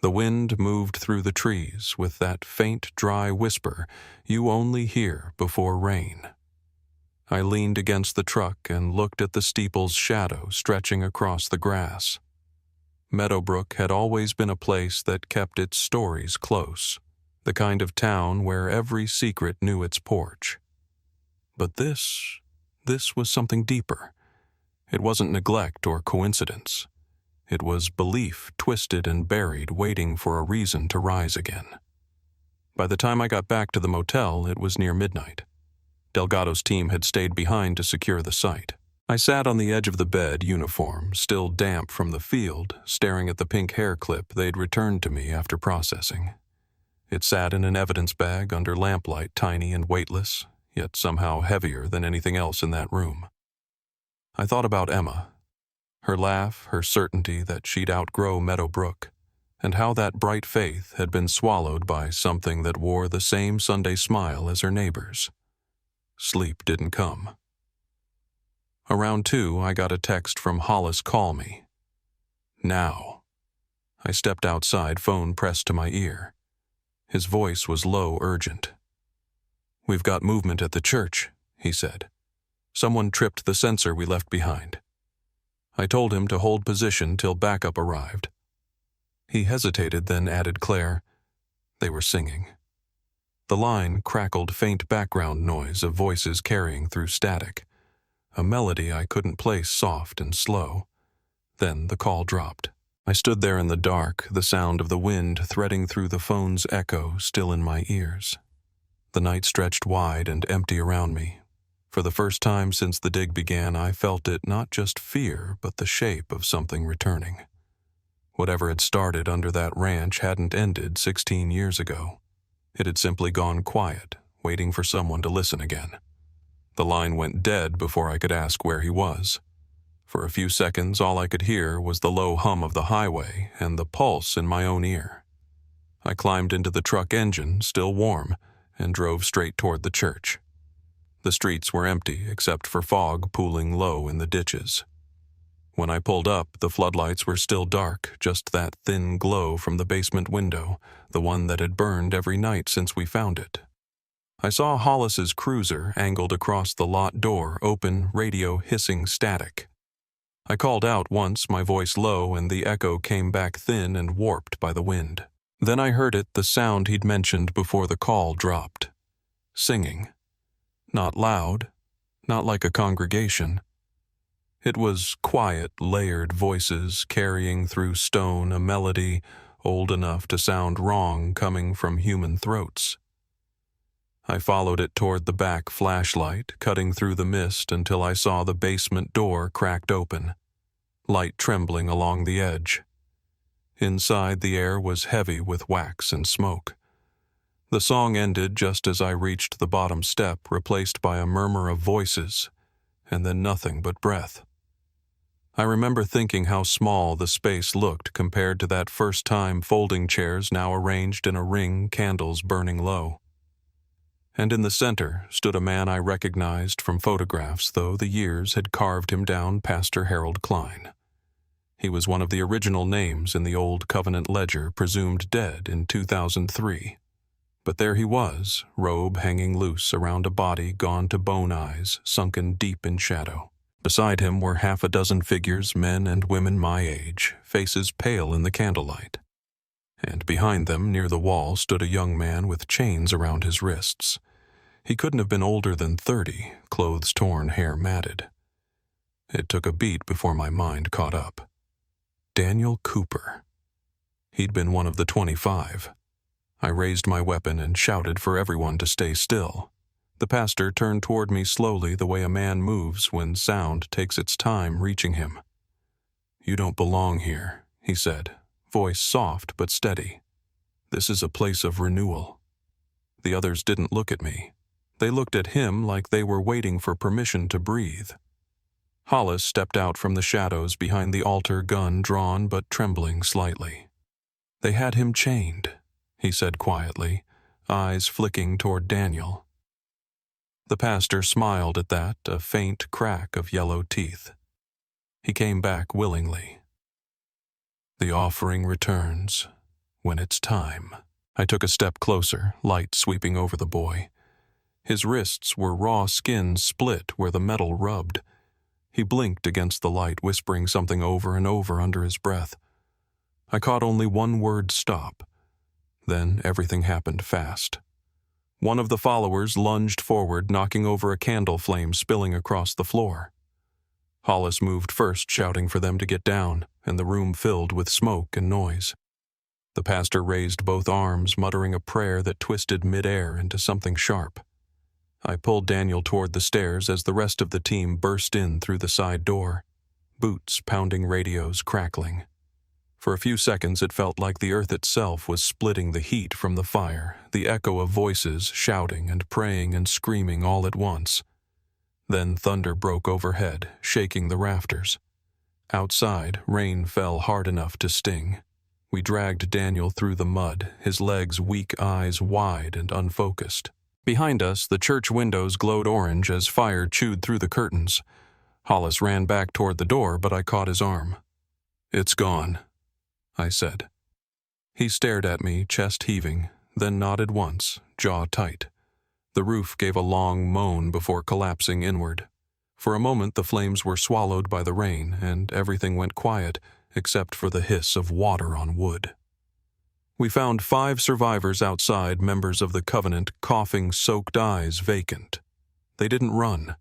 The wind moved through the trees with that faint, dry whisper you only hear before rain. I leaned against the truck and looked at the steeple's shadow stretching across the grass. Meadowbrook had always been a place that kept its stories close, the kind of town where every secret knew its porch. But this was something deeper. It wasn't neglect or coincidence. It was belief twisted and buried, waiting for a reason to rise again. By the time I got back to the motel, it was near midnight. Delgado's team had stayed behind to secure the site. I sat on the edge of the bed, uniform, still damp from the field, staring at the pink hair clip they'd returned to me after processing. It sat in an evidence bag under lamplight, tiny and weightless, yet somehow heavier than anything else in that room. I thought about Emma, her laugh, her certainty that she'd outgrow Meadowbrook, and how that bright faith had been swallowed by something that wore the same Sunday smile as her neighbors. Sleep didn't come. Around 2, I got a text from Hollis, "Call me." Now. I stepped outside, phone pressed to my ear. His voice was low, urgent. "We've got movement at the church," he said. "Someone tripped the sensor we left behind." I told him to hold position till backup arrived. He hesitated, then added Claire. They were singing. The line crackled, faint background noise of voices carrying through static. A melody I couldn't place, soft and slow. Then the call dropped. I stood there in the dark, the sound of the wind threading through the phone's echo still in my ears. The night stretched wide and empty around me. For the first time since the dig began, I felt it not just fear, but the shape of something returning. Whatever had started under that ranch hadn't ended 16 years ago. It had simply gone quiet, waiting for someone to listen again. The line went dead before I could ask where he was. For a few seconds, all I could hear was the low hum of the highway and the pulse in my own ear. I climbed into the truck engine, still warm, and drove straight toward the church. The streets were empty except for fog pooling low in the ditches. When I pulled up, the floodlights were still dark, just that thin glow from the basement window, the one that had burned every night since we found it. I saw Hollis's cruiser angled across the lot door, open, radio hissing static. I called out once, my voice low, and the echo came back thin and warped by the wind. Then I heard it, the sound he'd mentioned before the call dropped. Singing. Not loud, not like a congregation. It was quiet, layered voices carrying through stone a melody old enough to sound wrong coming from human throats. I followed it toward the back flashlight, cutting through the mist until I saw the basement door cracked open, light trembling along the edge. Inside, the air was heavy with wax and smoke. The song ended just as I reached the bottom step, replaced by a murmur of voices, and then nothing but breath. I remember thinking how small the space looked compared to that first-time folding chairs now arranged in a ring, candles burning low. And in the center stood a man I recognized from photographs, though the years had carved him down, Pastor Harold Klein. He was one of the original names in the old Covenant ledger, presumed dead in 2003. But there he was, robe hanging loose around a body gone to bone eyes, sunken deep in shadow. Beside him were half a dozen figures, men and women my age, faces pale in the candlelight. And behind them, near the wall, stood a young man with chains around his wrists. He couldn't have been older than 30, clothes torn, hair matted. It took a beat before my mind caught up. Daniel Cooper. He'd been one of the 25. I raised my weapon and shouted for everyone to stay still. The pastor turned toward me slowly, the way a man moves when sound takes its time reaching him. "You don't belong here," he said, voice soft but steady. "This is a place of renewal." The others didn't look at me. They looked at him like they were waiting for permission to breathe. Hollis stepped out from the shadows behind the altar, gun drawn but trembling slightly. "They had him chained," he said quietly, eyes flicking toward Daniel. The pastor smiled at that, a faint crack of yellow teeth. He came back willingly. "The offering returns when it's time." I took a step closer, light sweeping over the boy. His wrists were raw skin split where the metal rubbed. He blinked against the light, whispering something over and over under his breath. I caught only one word: stop. Then everything happened fast. One of the followers lunged forward, knocking over a candle flame spilling across the floor. Hollis moved first, shouting for them to get down, and the room filled with smoke and noise. The pastor raised both arms, muttering a prayer that twisted midair into something sharp. I pulled Daniel toward the stairs as the rest of the team burst in through the side door, boots pounding, radios crackling. For a few seconds it felt like the earth itself was splitting, the heat from the fire, the echo of voices shouting and praying and screaming all at once. Then thunder broke overhead, shaking the rafters. Outside, rain fell hard enough to sting. We dragged Daniel through the mud, his legs weak, eyes wide and unfocused. Behind us, the church windows glowed orange as fire chewed through the curtains. Hollis ran back toward the door, but I caught his arm. "It's gone," I said. He stared at me, chest heaving, then nodded once, jaw tight. The roof gave a long moan before collapsing inward. For a moment the flames were swallowed by the rain, and everything went quiet, except for the hiss of water on wood. We found 5 survivors outside, members of the Covenant, coughing, soaked eyes vacant. They didn't run.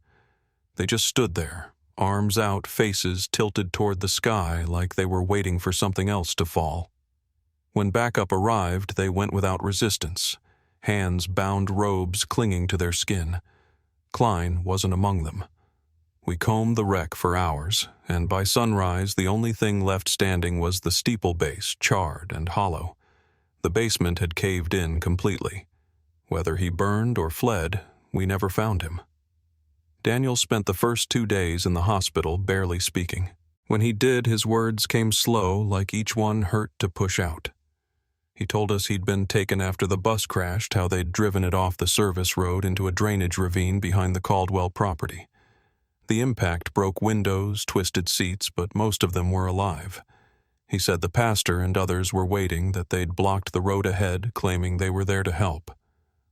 They just stood there, arms out, faces tilted toward the sky like they were waiting for something else to fall. When backup arrived, they went without resistance, hands bound robes clinging to their skin. Klein wasn't among them. We combed the wreck for hours, and by sunrise the only thing left standing was the steeple base, charred and hollow. The basement had caved in completely. Whether he burned or fled, we never found him. Daniel spent the first 2 days in the hospital, barely speaking. When he did, his words came slow, like each one hurt to push out. He told us he'd been taken after the bus crashed, how they'd driven it off the service road into a drainage ravine behind the Caldwell property. The impact broke windows, twisted seats, but most of them were alive. He said the pastor and others were waiting, that they'd blocked the road ahead, claiming they were there to help.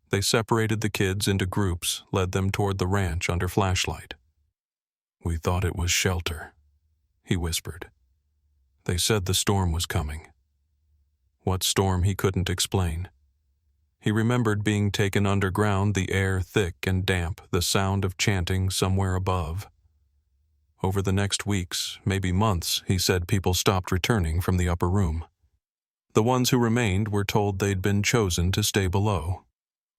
They separated the kids into groups, led them toward the ranch under flashlight. "We thought it was shelter," he whispered. "They said the storm was coming." What storm he couldn't explain. He remembered being taken underground, the air thick and damp, the sound of chanting somewhere above. Over the next weeks, maybe months, he said people stopped returning from the upper room. The ones who remained were told they'd been chosen to stay below.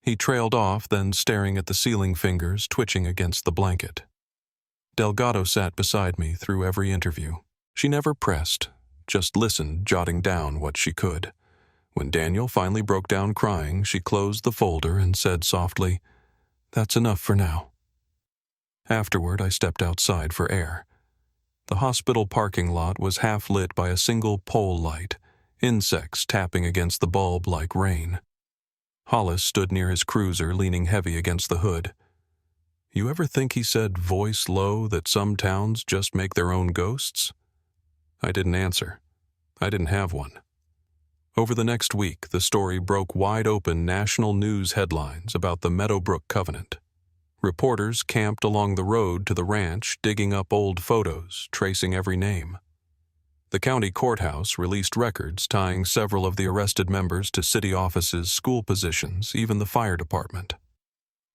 He trailed off, then staring at the ceiling fingers twitching against the blanket. Delgado sat beside me through every interview. She never pressed, just listened, jotting down what she could. When Daniel finally broke down crying, she closed the folder and said softly, "That's enough for now." Afterward, I stepped outside for air. The hospital parking lot was half lit by a single pole light, insects tapping against the bulb like rain. Hollis stood near his cruiser, leaning heavy against the hood. "You ever think," he said, voice low, "that some towns just make their own ghosts?" I didn't answer. I didn't have one. Over the next week, the story broke wide open national news headlines about the Meadowbrook Covenant. Reporters camped along the road to the ranch, digging up old photos, tracing every name. The county courthouse released records tying several of the arrested members to city offices, school positions, even the fire department.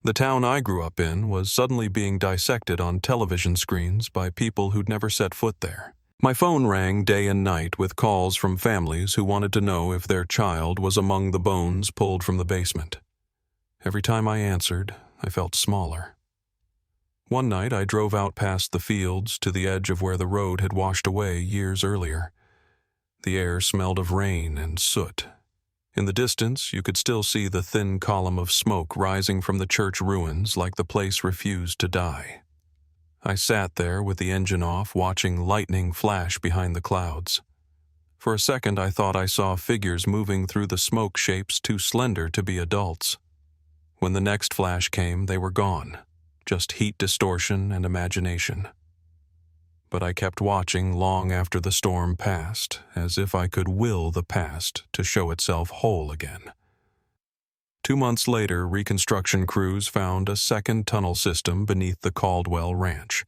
The town I grew up in was suddenly being dissected on television screens by people who'd never set foot there. My phone rang day and night with calls from families who wanted to know if their child was among the bones pulled from the basement. Every time I answered, I felt smaller. One night I drove out past the fields to the edge of where the road had washed away years earlier. The air smelled of rain and soot. In the distance, you could still see the thin column of smoke rising from the church ruins, like the place refused to die. I sat there with the engine off, watching lightning flash behind the clouds. For a second, I thought I saw figures moving through the smoke, shapes too slender to be adults. When the next flash came, they were gone, just heat distortion and imagination. But I kept watching long after the storm passed, as if I could will the past to show itself whole again. 2 months later, reconstruction crews found a second tunnel system beneath the Caldwell Ranch.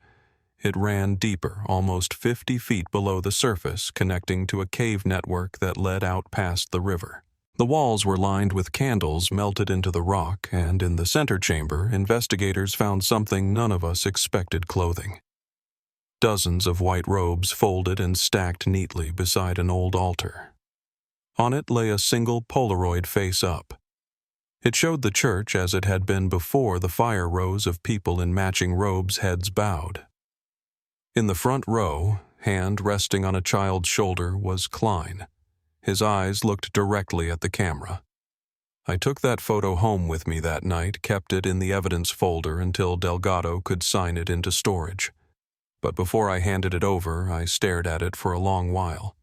It ran deeper, almost 50 feet below the surface, connecting to a cave network that led out past the river. The walls were lined with candles melted into the rock, and in the center chamber, investigators found something none of us expected: clothing. Dozens of white robes folded and stacked neatly beside an old altar. On it lay a single Polaroid face up. It showed the church as it had been before the fire, rows of people in matching robes, heads bowed. In the front row, hand resting on a child's shoulder, was Klein. His eyes looked directly at the camera. I took that photo home with me that night, kept it in the evidence folder until Delgado could sign it into storage. But before I handed it over, I stared at it for a long while.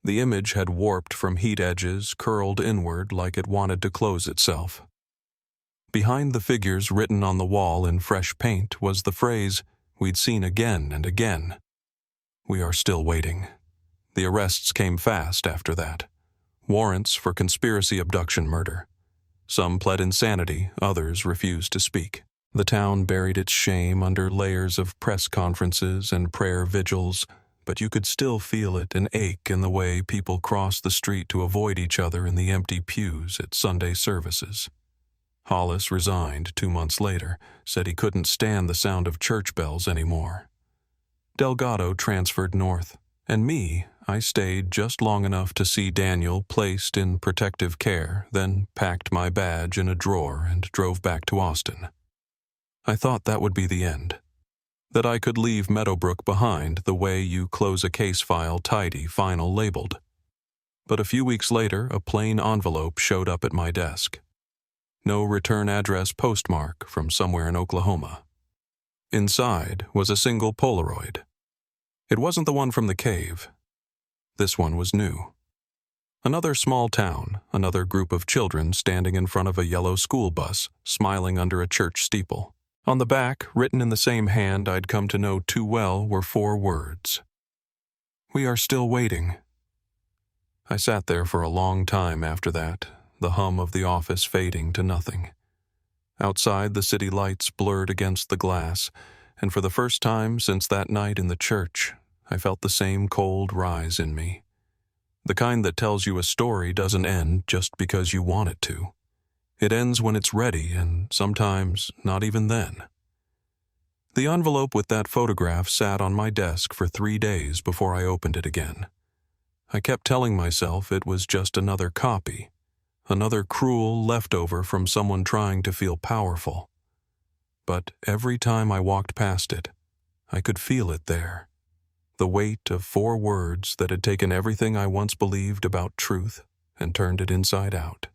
The image had warped from heat edges, curled inward like it wanted to close itself. Behind the figures written on the wall in fresh paint was the phrase we'd seen again and again: "We are still waiting." The arrests came fast after that. Warrants for conspiracy, abduction, murder. Some pled insanity, others refused to speak. The town buried its shame under layers of press conferences and prayer vigils, but you could still feel it and ache in the way people crossed the street to avoid each other in the empty pews at Sunday services. Hollis resigned 2 months later, said he couldn't stand the sound of church bells anymore. Delgado transferred north, and me, I stayed just long enough to see Daniel placed in protective care, then packed my badge in a drawer and drove back to Austin. I thought that would be the end. That I could leave Meadowbrook behind the way you close a case file, tidy, final, labeled. But a few weeks later, a plain envelope showed up at my desk. No return address, postmark from somewhere in Oklahoma. Inside was a single Polaroid. It wasn't the one from the cave. This one was new. Another small town, another group of children standing in front of a yellow school bus, smiling under a church steeple. On the back, written in the same hand I'd come to know too well, were 4 words. "We are still waiting." I sat there for a long time after that, the hum of the office fading to nothing. Outside, the city lights blurred against the glass, and for the first time since that night in the church, I felt the same cold rise in me. The kind that tells you a story doesn't end just because you want it to. It ends when it's ready, and sometimes not even then. The envelope with that photograph sat on my desk for 3 days before I opened it again. I kept telling myself it was just another copy, another cruel leftover from someone trying to feel powerful. But every time I walked past it, I could feel it there. The weight of 4 words that had taken everything I once believed about truth and turned it inside out.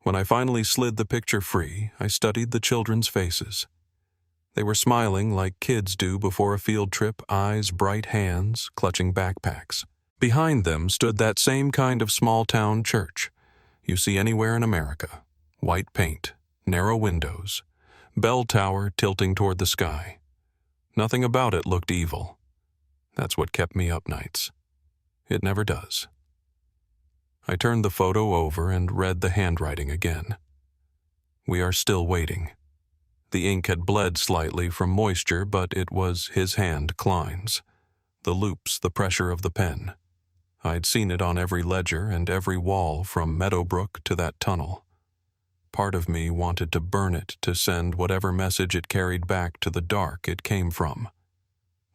When I finally slid the picture free, I studied the children's faces. They were smiling like kids do before a field trip, eyes bright, hands clutching backpacks. Behind them stood that same kind of small-town church you see anywhere in America. White paint, narrow windows, bell tower tilting toward the sky. Nothing about it looked evil. That's what kept me up nights. It never does. I turned the photo over and read the handwriting again. "We are still waiting." The ink had bled slightly from moisture, but it was his hand, Klein's. The loops, the pressure of the pen. I'd seen it on every ledger and every wall from Meadowbrook to that tunnel. Part of me wanted to burn it to send whatever message it carried back to the dark it came from.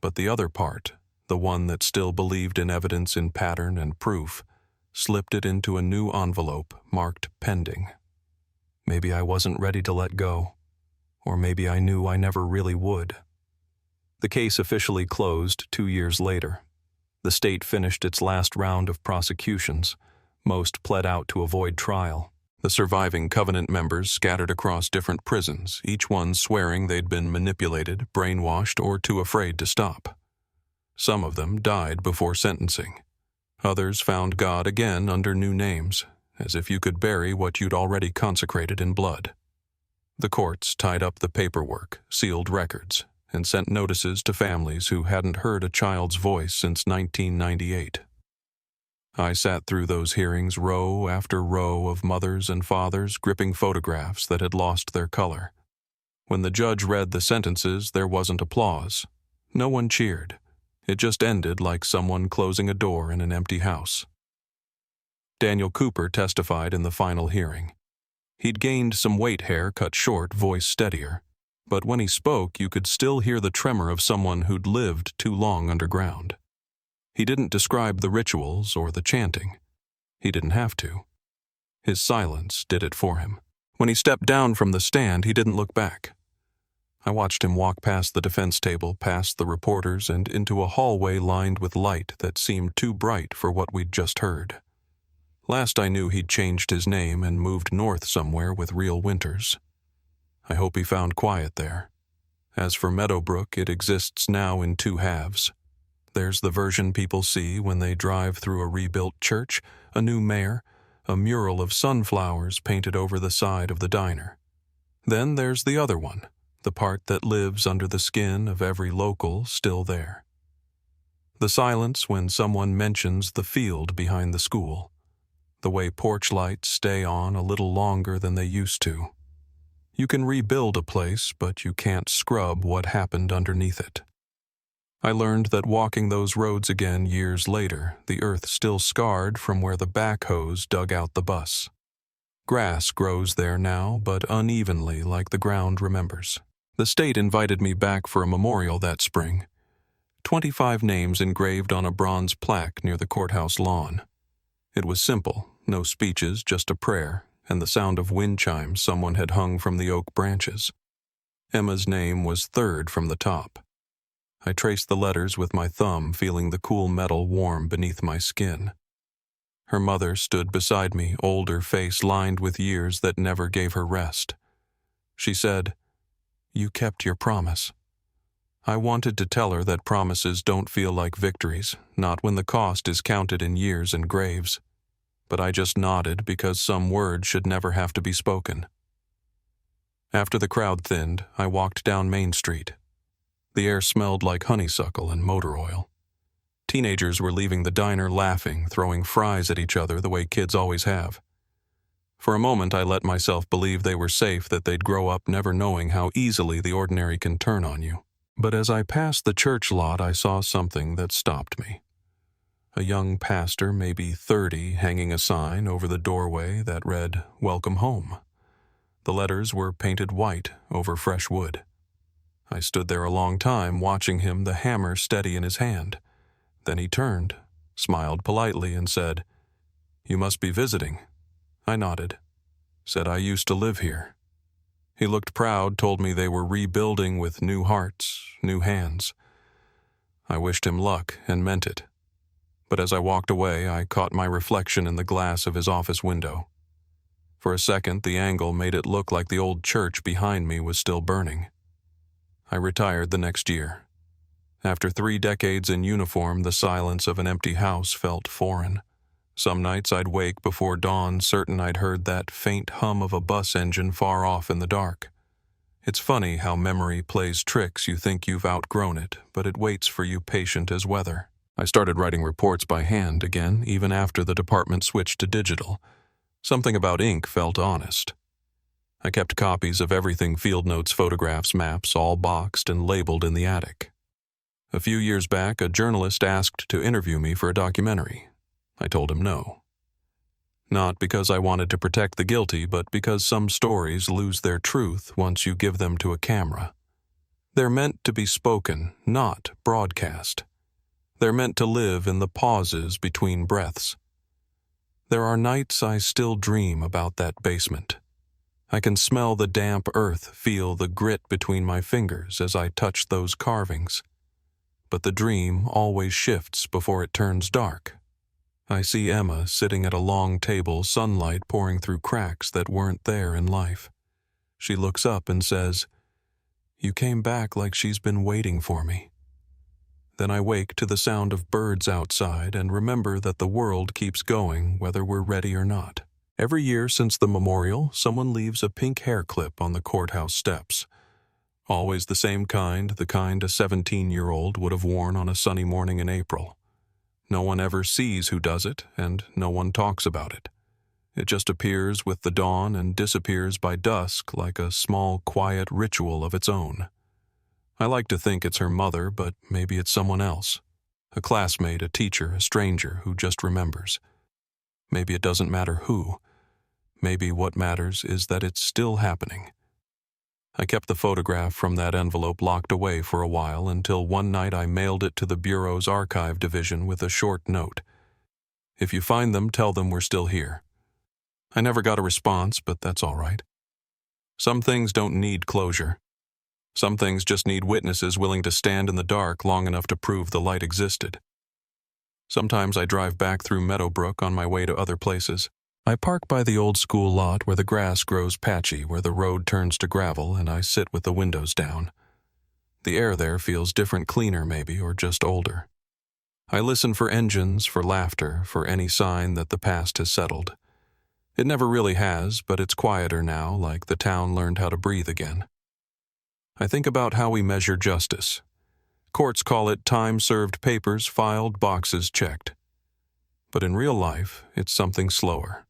But the other part, the one that still believed in evidence in pattern and proof, slipped it into a new envelope marked pending. Maybe I wasn't ready to let go, or maybe I knew I never really would. The case officially closed 2 years later. The state finished its last round of prosecutions. Most pled out to avoid trial. The surviving Covenant members scattered across different prisons, each one swearing they'd been manipulated, brainwashed, or too afraid to stop. Some of them died before sentencing. Others found God again under new names, as if you could bury what you'd already consecrated in blood. The courts tied up the paperwork, sealed records, and sent notices to families who hadn't heard a child's voice since 1998. I sat through those hearings, row after row of mothers and fathers gripping photographs that had lost their color. When the judge read the sentences, there wasn't applause. No one cheered. It just ended like someone closing a door in an empty house. Daniel Cooper testified in the final hearing. He'd gained some weight hair, cut short, voice steadier. But when he spoke, you could still hear the tremor of someone who'd lived too long underground. He didn't describe the rituals or the chanting. He didn't have to. His silence did it for him. When he stepped down from the stand, he didn't look back. I watched him walk past the defense table, past the reporters, and into a hallway lined with light that seemed too bright for what we'd just heard. Last I knew, he'd changed his name and moved north somewhere with real winters. I hope he found quiet there. As for Meadowbrook, it exists now in 2 halves. There's the version people see when they drive through a rebuilt church, a new mayor, a mural of sunflowers painted over the side of the diner. Then there's the other one, the part that lives under the skin of every local still there. The silence when someone mentions the field behind the school. The way porch lights stay on a little longer than they used to. You can rebuild a place, but you can't scrub what happened underneath it. I learned that walking those roads again years later, the earth still scarred from where the backhoes dug out the bus. Grass grows there now, but unevenly like the ground remembers. The state invited me back for a memorial that spring. 25 names engraved on a bronze plaque near the courthouse lawn. It was simple, no speeches, just a prayer, and the sound of wind chimes someone had hung from the oak branches. Emma's name was 3rd from the top. I traced the letters with my thumb, feeling the cool metal warm beneath my skin. Her mother stood beside me, older face lined with years that never gave her rest. She said, "You kept your promise." I wanted to tell her that promises don't feel like victories, not when the cost is counted in years and graves. but I just nodded because some words should never have to be spoken. After the crowd thinned, I walked down Main Street. The air smelled like honeysuckle and motor oil. Teenagers were leaving the diner laughing, throwing fries at each other the way kids always have. For a moment, I let myself believe they were safe, that they'd grow up never knowing how easily the ordinary can turn on you. But as I passed the church lot, I saw something that stopped me. A young pastor, maybe 30, hanging a sign over the doorway that read, "Welcome Home." The letters were painted white over fresh wood. I stood there a long time, watching him, the hammer steady in his hand. Then he turned, smiled politely, and said, "You must be visiting." I nodded, said I used to live here. He looked proud, told me they were rebuilding with new hearts, new hands. I wished him luck and meant it. But as I walked away, I caught my reflection in the glass of his office window. For a second, the angle made it look like the old church behind me was still burning. I retired the next year. After 3 decades in uniform, the silence of an empty house felt foreign. Some nights I'd wake before dawn, certain I'd heard that faint hum of a bus engine far off in the dark. It's funny how memory plays tricks. You think you've outgrown it, but it waits for you patient as weather. I started writing reports by hand again, even after the department switched to digital. Something about ink felt honest. I kept copies of everything: field notes, photographs, maps, all boxed and labeled in the attic. A few years back, a journalist asked to interview me for a documentary. I told him no. Not because I wanted to protect the guilty, but because some stories lose their truth once you give them to a camera. They're meant to be spoken, not broadcast. They're meant to live in the pauses between breaths. There are nights I still dream about that basement. I can smell the damp earth, feel the grit between my fingers as I touch those carvings. But the dream always shifts before it turns dark. I see Emma sitting at a long table, sunlight pouring through cracks that weren't there in life. She looks up and says, "You came back like she's been waiting for me." Then I wake to the sound of birds outside and remember that the world keeps going whether we're ready or not. Every year since the memorial, someone leaves a pink hair clip on the courthouse steps. Always the same kind, the kind a 17-year-old would have worn on a sunny morning in April. No one ever sees who does it, and no one talks about it. It just appears with the dawn and disappears by dusk like a small, quiet ritual of its own. I like to think it's her mother, but maybe it's someone else. A classmate, a teacher, a stranger who just remembers. Maybe it doesn't matter who. Maybe what matters is that it's still happening. I kept the photograph from that envelope locked away for a while until one night I mailed it to the Bureau's archive division with a short note. "If you find them, tell them we're still here." I never got a response, but that's all right. Some things don't need closure. Some things just need witnesses willing to stand in the dark long enough to prove the light existed. Sometimes I drive back through Meadowbrook on my way to other places. I park by the old school lot where the grass grows patchy, where the road turns to gravel, and I sit with the windows down. The air there feels different, cleaner maybe, or just older. I listen for engines, for laughter, for any sign that the past has settled. It never really has, but it's quieter now, like the town learned how to breathe again. I think about how we measure justice. Courts call it time served, papers filed, boxes checked. But in real life, it's something slower.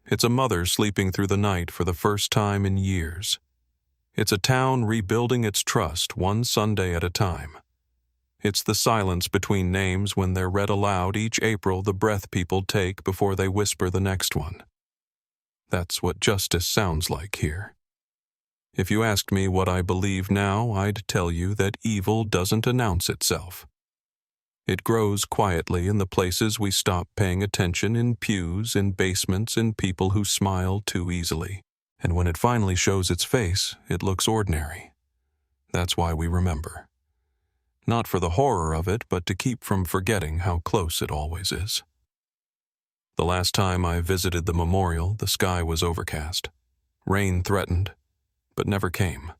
It's a mother sleeping through the night for the first time in years. It's a town rebuilding its trust one Sunday at a time. It's the silence between names when they're read aloud each April, the breath people take before they whisper the next one. That's what justice sounds like here. If you asked me what I believe now, I'd tell you that evil doesn't announce itself. It grows quietly in the places we stop paying attention, in pews, in basements, in people who smile too easily. And when it finally shows its face, it looks ordinary. That's why we remember. Not for the horror of it, but to keep from forgetting how close it always is. The last time I visited the memorial, the sky was overcast. Rain threatened, but never came.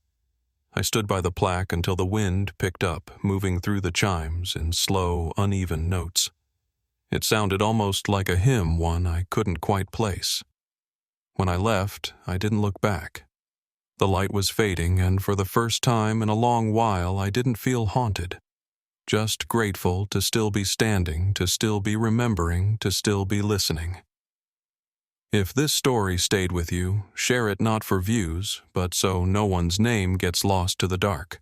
I stood by the plaque until the wind picked up, moving through the chimes in slow, uneven notes. It sounded almost like a hymn, one I couldn't quite place. When I left, I didn't look back. The light was fading, and for the first time in a long while I didn't feel haunted. Just grateful to still be standing, to still be remembering, to still be listening. If this story stayed with you, share it not for views, but so no one's name gets lost to the dark.